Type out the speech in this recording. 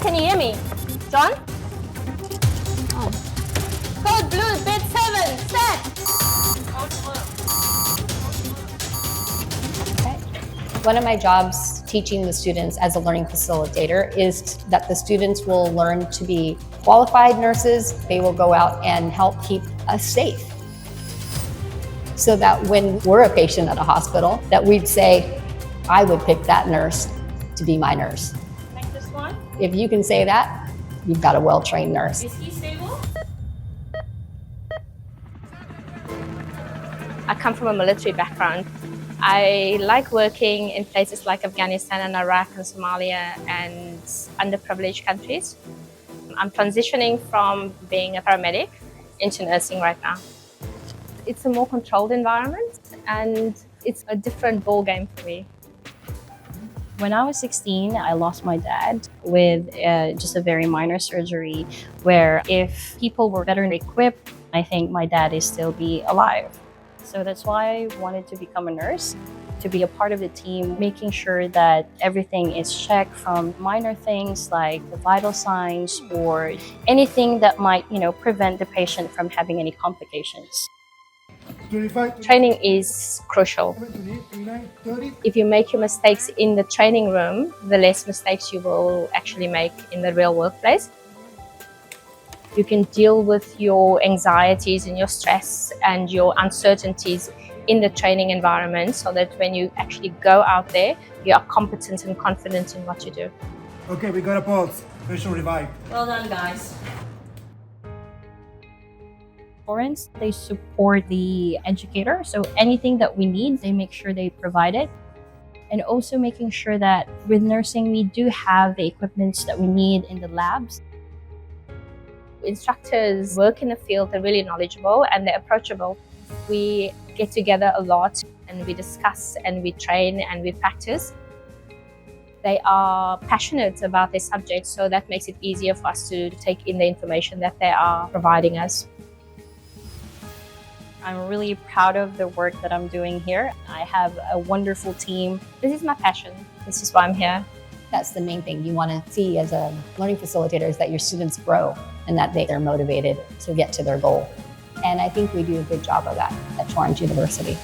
can you hear me? John? Oh. Code blue, bid 7, set! One of my jobs teaching the students as a learning facilitator is that the students will learn to be qualified nurses. They will go out and help keep us safe. So that when we're a patient at a hospital, that we'd say, I would pick that nurse to be my nurse. Like this one? If you can say that, you've got a well-trained nurse. Is he stable? I come from a military background. I like working in places like Afghanistan and Iraq and Somalia and underprivileged countries. I'm transitioning from being a paramedic into nursing right now. It's a more controlled environment and it's a different ball game for me. When I was 16, I lost my dad with just a very minor surgery where if people were better equipped, I think my dad would still be alive. So that's why I wanted to become a nurse, to be a part of the team, making sure that everything is checked from minor things like the vital signs or anything that might, prevent the patient from having any complications. Training is crucial. If you make your mistakes in the training room, the less mistakes you will actually make in the real workplace. You can deal with your anxieties and your stress and your uncertainties in the training environment so that when you actually go out there, you are competent and confident in what you do. Okay, we got a pulse. Patient revived. Well done, guys. Torrens, they support the educator, so anything that we need, they make sure they provide it. And also making sure that with nursing, we do have the equipments that we need in the labs. Instructors work in the field, they're really knowledgeable and they're approachable. We get together a lot and we discuss and we train and we practice. They are passionate about their subject, so that makes it easier for us to take in the information that they are providing us. I'm really proud of the work that I'm doing here. I have a wonderful team. This is my passion. This is why I'm here. That's the main thing you want to see as a learning facilitator, is that your students grow and that they're motivated to get to their goal. And I think we do a good job of that at Torrens University.